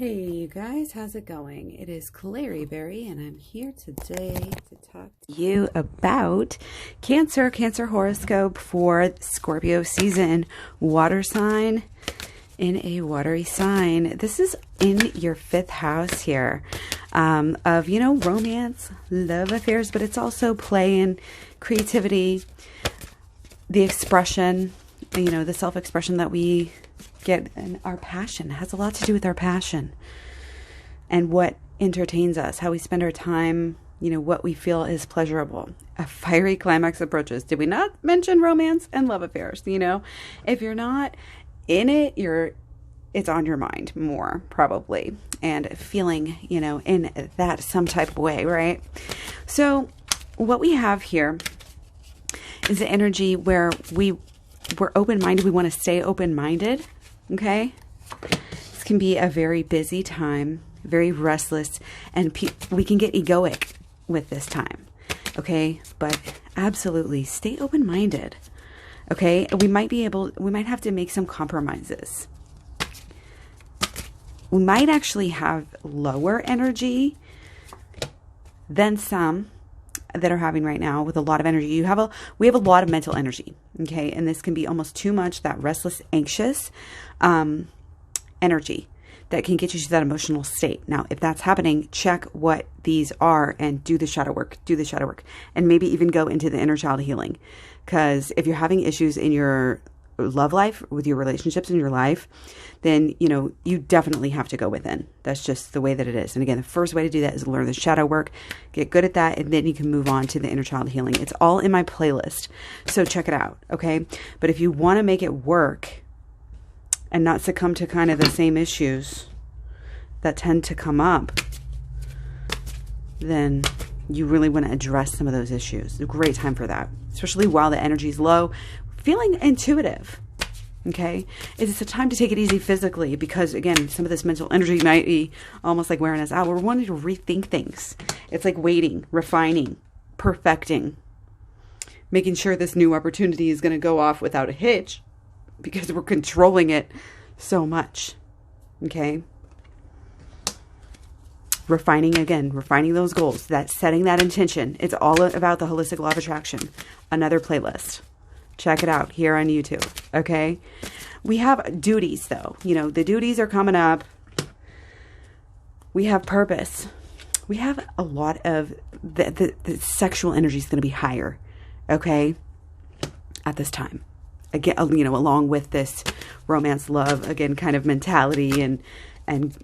Hey you guys, how's it going? It is Clary Berry and I'm here today to talk to you about Cancer horoscope for Scorpio season, water sign in a watery sign. This is in your fifth house here of, romance, love affairs, but it's also play and creativity, the expression, the self-expression that we get, and our passion has a lot to do with our passion and what entertains us, how we spend our time, what we feel is pleasurable. A fiery climax approaches. Did we not mention romance and love affairs? If you're not in it, it's on your mind more probably, and feeling, in that some type of way, right? So what we have here is the energy where we're open-minded. We want to stay open-minded. Okay, this can be a very busy time, very restless, and we can get egoic with this time. Okay, but absolutely stay open-minded. Okay, we might have to make some compromises. We might actually have lower energy than some that are having right now with a lot of energy. We have a lot of mental energy, okay? And this can be almost too much, that restless, anxious energy that can get you to that emotional state. Now, if that's happening, check what these are and do the shadow work, and maybe even go into the inner child healing. Because if you're having issues in your love life, with your relationships in your life, then, you definitely have to go within. That's just the way that it is. And again, the first way to do that is learn the shadow work, get good at that, and then you can move on to the inner child healing. It's all in my playlist. So check it out. Okay. But if you want to make it work and not succumb to kind of the same issues that tend to come up, then you really want to address some of those issues. It's a great time for that, especially while the energy is low, feeling intuitive. Okay, it's a time to take it easy physically, because again, some of this mental energy might be almost like wearing us out. We're wanting to rethink things. It's like waiting, refining, perfecting, making sure this new opportunity is going to go off without a hitch, because we're controlling it so much. Okay, refining those goals, setting that intention. It's all about the holistic law of attraction. Another playlist. Check it out here on YouTube. Okay. We have duties though. The duties are coming up. We have purpose. We have a lot of the sexual energy is going to be higher. Okay. At this time. Again, along with this romance, love, again, kind of mentality, and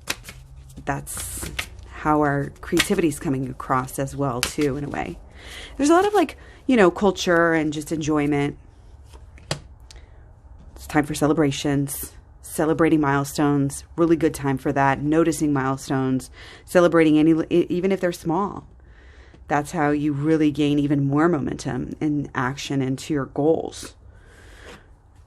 that's how our creativity is coming across as well too, in a way. There's a lot of culture and just enjoyment. Time for celebrations, celebrating milestones, really good time for that. Noticing milestones, celebrating even if they're small. That's how you really gain even more momentum and action into your goals.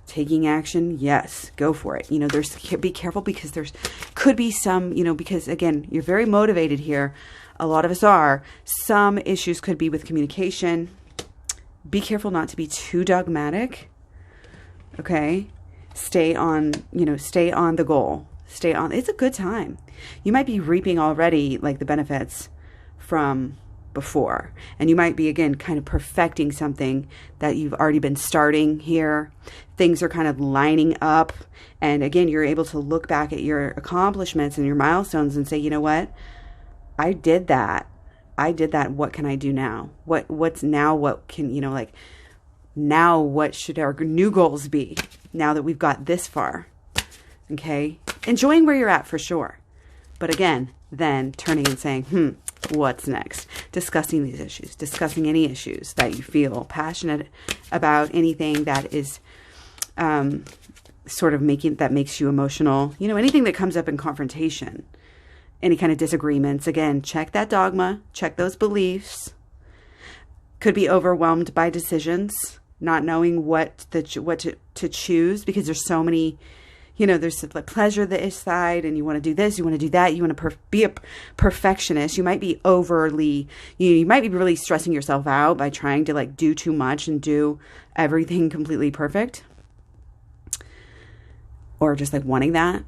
Taking action, yes, go for it. Be careful, because there's could be some, because again, you're very motivated here. A lot of us are. Some issues could be with communication. Be careful not to be too dogmatic. Okay. Stay on the goal. It's a good time. You might be reaping already the benefits from before. And you might be, again, kind of perfecting something that you've already been starting here. Things are kind of lining up. And again, you're able to look back at your accomplishments and your milestones and say, you know what? I did that. What can I do now? What's now? What can, now what should our new goals be now that we've got this far? Okay. Enjoying where you're at for sure. But again, then turning and saying, what's next? Discussing these issues, discussing any issues that you feel passionate about, anything that is that makes you emotional, anything that comes up in confrontation, any kind of disagreements. Again, check that dogma, check those beliefs. Could be overwhelmed by decisions, not knowing what to choose, because there's so many, there's the pleasure this side, and you want to do this, you want to do that, you want to be a perfectionist. You might be overly, you might be really stressing yourself out by trying to do too much and do everything completely perfect, or just wanting that,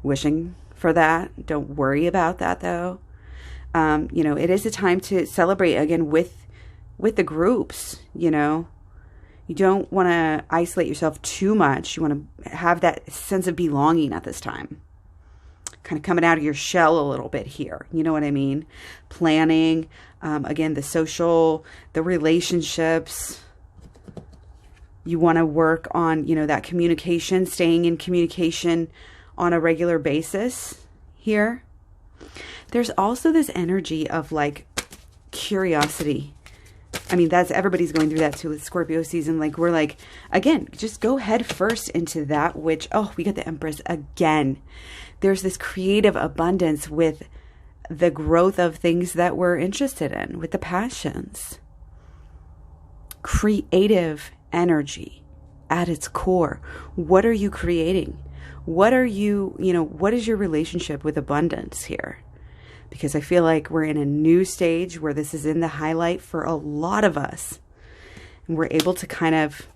wishing for that. Don't worry about that though. You know, it is a time to celebrate again with the groups, you know. You don't want to isolate yourself too much. You want to have that sense of belonging at this time. Kind of coming out of your shell a little bit here. You know what I mean? Planning, again, the social, the relationships. You want to work on, you know, that communication, staying in communication on a regular basis here. There's also this energy of like curiosity. I mean, that's, everybody's going through that too with Scorpio season. Like, we're like, again, just go head first into that which, oh, we got the Empress again. There's this creative abundance with the growth of things that we're interested in, with the passions. Creative energy at its core. What are you creating? What are you, you know, what is your relationship with abundance here? Because I feel like we're in a new stage where this is in the highlight for a lot of us. And we're able to kind of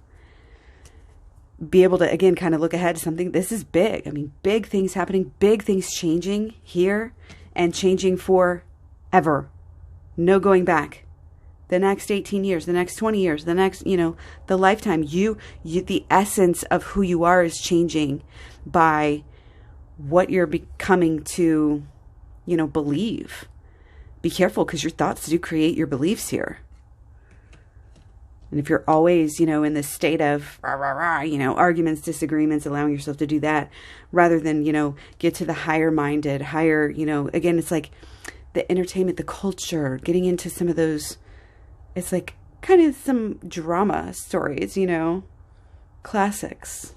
be able to, again, kind of look ahead to something. This is big. I mean, big things happening, big things changing here and changing forever. No going back. The next 18 years, the next 20 years, the next, you know, the lifetime. You, the essence of who you are is changing by what you're becoming to, you know, believe. Be careful, because your thoughts do create your beliefs here. And if you're always, you know, in this state of, rah, rah, rah, you know, arguments, disagreements, allowing yourself to do that, rather than, you know, get to the higher minded, higher, you know, again, it's like the entertainment, the culture, getting into some of those, it's like kind of some drama stories, you know, classics.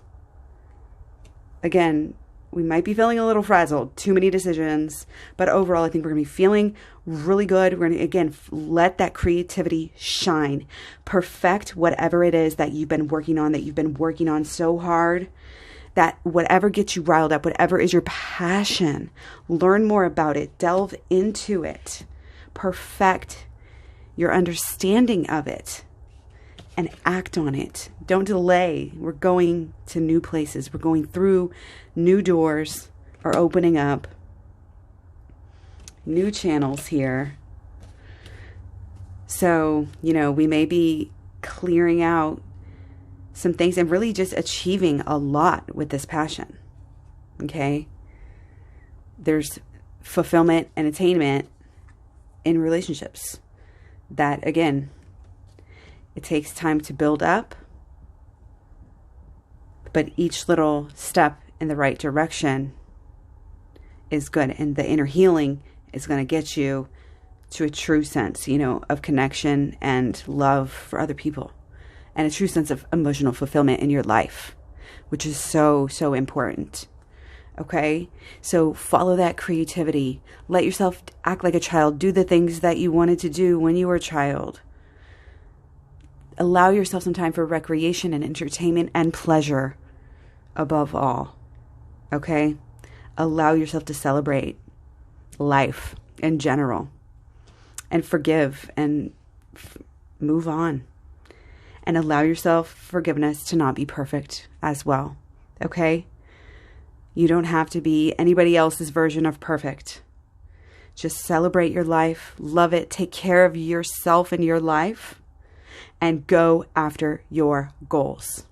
Again, we might be feeling a little frazzled, too many decisions, but overall, I think we're going to be feeling really good. We're going to, again, let that creativity shine. Perfect whatever it is that you've been working on, so hard, that whatever gets you riled up, whatever is your passion, learn more about it, delve into it, perfect your understanding of it, and act on it. Don't delay. We're going to new places. We're going through new doors, are opening up new channels here. So, you know, we may be clearing out some things and really just achieving a lot with this passion. Okay? There's fulfillment and attainment in relationships that, again, it takes time to build up, but each little step in the right direction is good. And the inner healing is going to get you to a true sense, you know, of connection and love for other people, and a true sense of emotional fulfillment in your life, which is so, so important. Okay? So follow that creativity. Let yourself act like a child. Do the things that you wanted to do when you were a child. Allow yourself some time for recreation and entertainment and pleasure above all. Okay? Allow yourself to celebrate life in general and forgive and move on. And allow yourself forgiveness to not be perfect as well. Okay? You don't have to be anybody else's version of perfect. Just celebrate your life, love it, take care of yourself and your life, and go after your goals.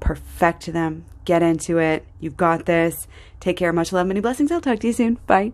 Perfect them. Get into it. You've got this. Take care. Much love. Many blessings. I'll talk to you soon. Bye.